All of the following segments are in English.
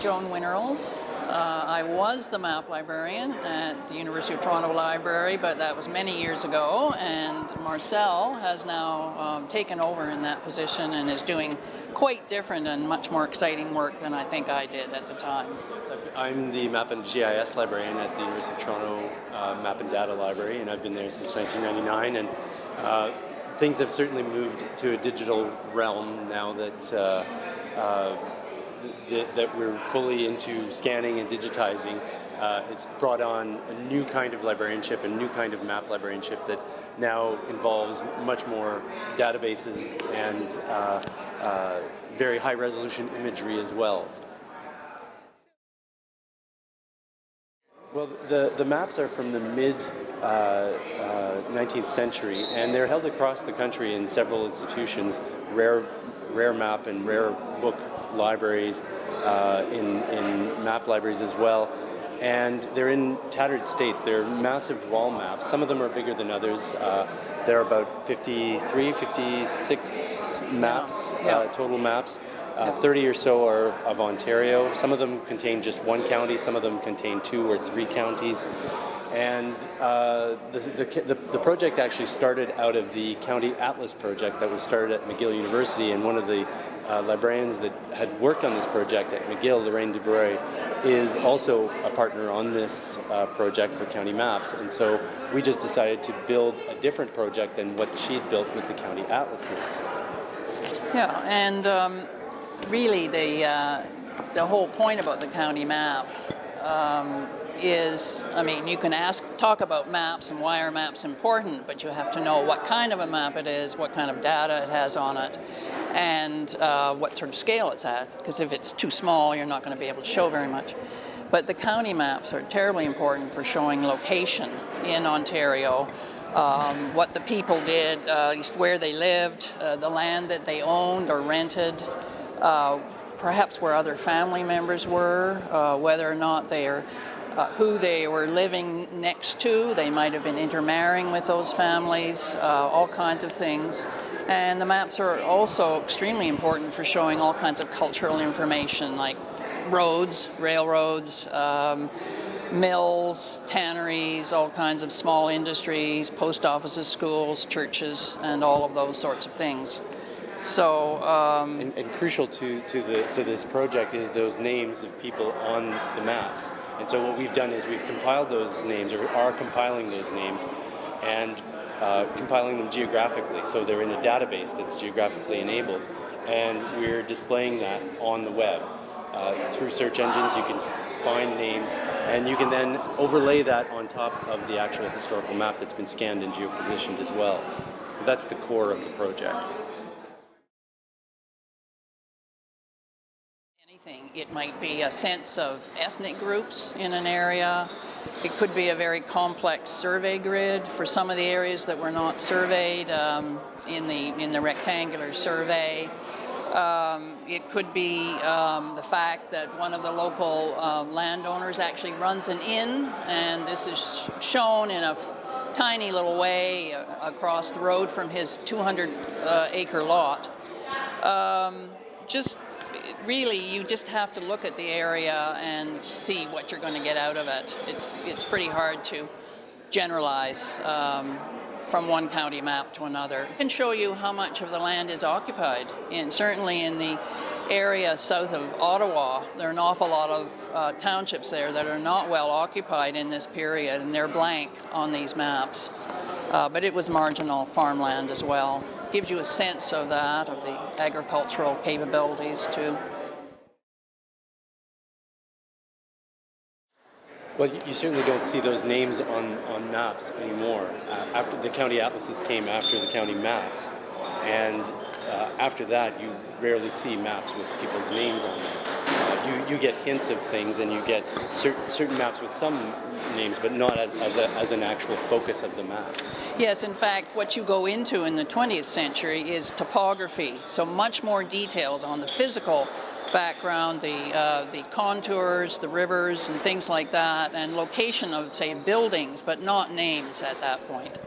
Joan Winearls. I was the map librarian at the University of Toronto Library, but that was many years ago, and Marcel has now taken over in that position and is doing quite different and much more exciting work than I think I did at the time. I'm the Map and GIS librarian at the University of Toronto Map and Data Library, and I've been there since 1999, and things have certainly moved to a digital realm now that that we're fully into scanning and digitizing. It's brought on a new kind of librarianship, a new kind of map librarianship that now involves much more databases and very high resolution imagery as well. Well, the maps are from the mid 19th century, and they're held across the country in several institutions, rare map and rare book libraries, in map libraries as well. And they're in tattered states. They're massive wall maps. Some of them are bigger than others. There are about 53, 56 maps, total maps. 30 or so are of Ontario. Some of them contain just one county. Some of them contain 2 or 3 counties. And the project actually started out of the County Atlas project that was started at McGill University, and one of the librarians that had worked on this project at McGill, Lorraine Dubreuil, is also a partner on this project for county maps. And so we just decided to build a different project than what she'd built with the county atlases. Yeah, and really the whole point about the county maps is, I mean, you can talk about maps and why are maps important, but you have to know what kind of a map it is, what kind of data it has on it, and what sort of scale it's at, because if it's too small, you're not going to be able to show very much. But the county maps are terribly important for showing location in Ontario, what the people did, where they lived, the land that they owned or rented, perhaps where other family members were, whether or not they are who they were living next to. They might have been intermarrying with those families, all kinds of things. And the maps are also extremely important for showing all kinds of cultural information, like roads, railroads, mills, tanneries, all kinds of small industries, post offices, schools, churches, and all of those sorts of things. So, and crucial to this project is those names of people on the maps. And so what we've done is we've compiled those names, or are compiling those names, and compiling them geographically. So they're in a database that's geographically enabled, and we're displaying that on the web. Through search engines, you can find names, and you can then overlay that on top of the actual historical map that's been scanned and geopositioned as well. So that's the core of the project. It might be a sense of ethnic groups in an area. It could be a very complex survey grid for some of the areas that were not surveyed in the rectangular survey. It could be the fact that one of the local landowners actually runs an inn, and this is shown in a tiny little way across the road from his 200-acre lot. Really, you just have to look at the area and see what you're going to get out of it. It's pretty hard to generalize from one county map to another. It can show you how much of the land is occupied. And certainly in the area south of Ottawa, there are an awful lot of townships there that are not well occupied in this period, and they're blank on these maps. But it was marginal farmland as well. Gives you a sense of that, of the agricultural capabilities too. Well, you certainly don't see those names on maps anymore. After the county atlases came after the county maps, and after that you rarely see maps with people's names on them. You get hints of things, and you get certain maps with some names, but not as an actual focus of the map. Yes, in fact, what you go into in the 20th century is topography, so much more details on the physical background, the contours, the rivers, and things like that, and location of, say, buildings, but not names at that point.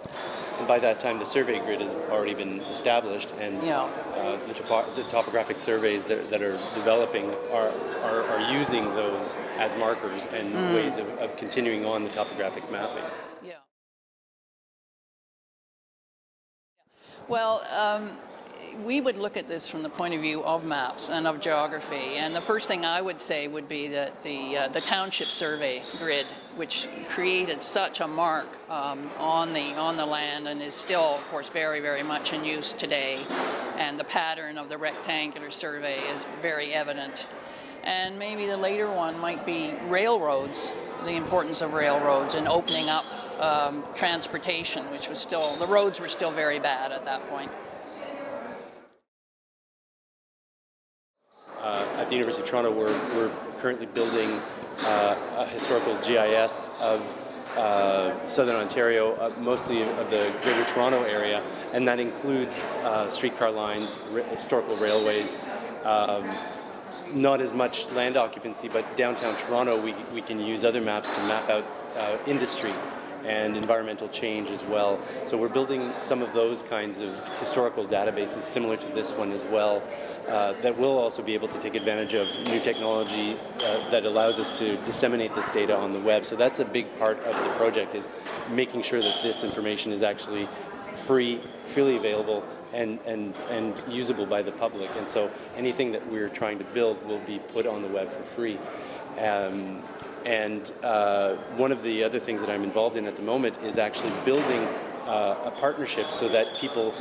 And by that time, the survey grid has already been established, and the topographic surveys that are developing are using those as markers and ways of continuing on the topographic mapping. Yeah. Well, we would look at this from the point of view of maps and of geography, and the first thing I would say would be that the township survey grid, which created such a mark on the land and is still, of course, very, very much in use today, and the pattern of the rectangular survey is very evident. And maybe the later one might be railroads, the importance of railroads and opening up transportation, which was still, the roads were still very bad at that point. At the University of Toronto, we're currently building a historical GIS of Southern Ontario, mostly of the Greater Toronto area, and that includes streetcar lines, historical railways, not as much land occupancy, but downtown Toronto we can use other maps to map out industry and environmental change as well. So we're building some of those kinds of historical databases similar to this one as well, that will also be able to take advantage of new technology that allows us to disseminate this data on the web. So that's a big part of the project, is making sure that this information is actually freely available and usable by the public. And so anything that we're trying to build will be put on the web for free. And one of the other things that I'm involved in at the moment is actually building a partnership so that people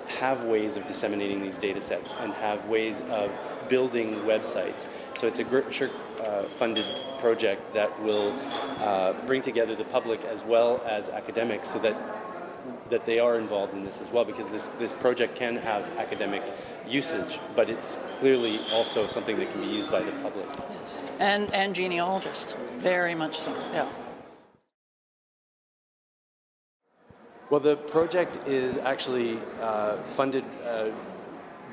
have ways of disseminating these data sets and have ways of building websites. So it's a funded project that will bring together the public as well as academics, so that they are involved in this as well, because this project can have academic usage, but it's clearly also something that can be used by the public. Yes, and genealogists, very much so, yeah. Well, the project is actually funded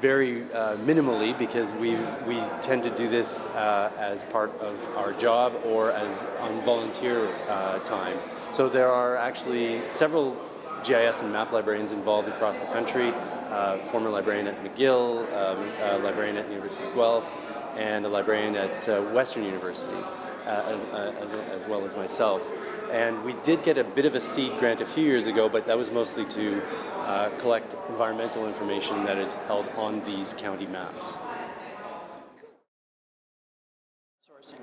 very minimally, because we tend to do this as part of our job or as on volunteer time. So there are actually several GIS and map librarians involved across the country, former librarian at McGill, a librarian at the University of Guelph, and a librarian at Western University, as well as myself. And we did get a bit of a seed grant a few years ago, but that was mostly to collect environmental information that is held on these county maps.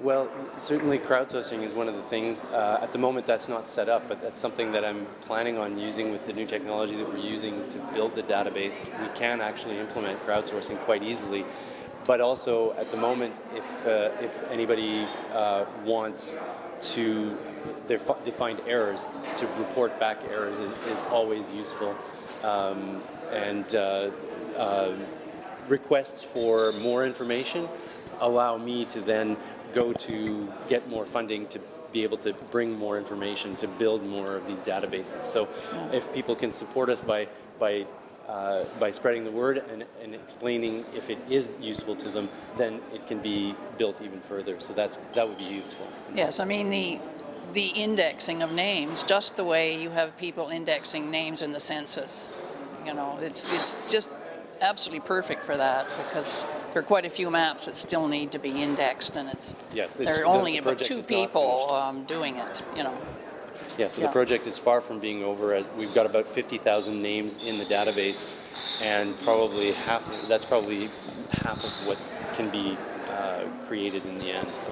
Well, certainly crowdsourcing is one of the things. At the moment that's not set up, but that's something that I'm planning on using with the new technology that we're using to build the database. We can actually implement crowdsourcing quite easily. But also at the moment, if anybody wants to, they find errors, to report back errors is always useful. And requests for more information allow me to then go to get more funding to be able to bring more information, to build more of these databases. So if people can support us by spreading the word and explaining if it is useful to them, then it can be built even further. So that would be useful. Yes, I mean the indexing of names, just the way you have people indexing names in the census. You know, it's just absolutely perfect for that, because there are quite a few maps that still need to be indexed, and there are only about 2 people doing it, you know. Yeah, so the project is far from being over, as we've got about 50,000 names in the database, and that's probably half of what can be created in the end. So.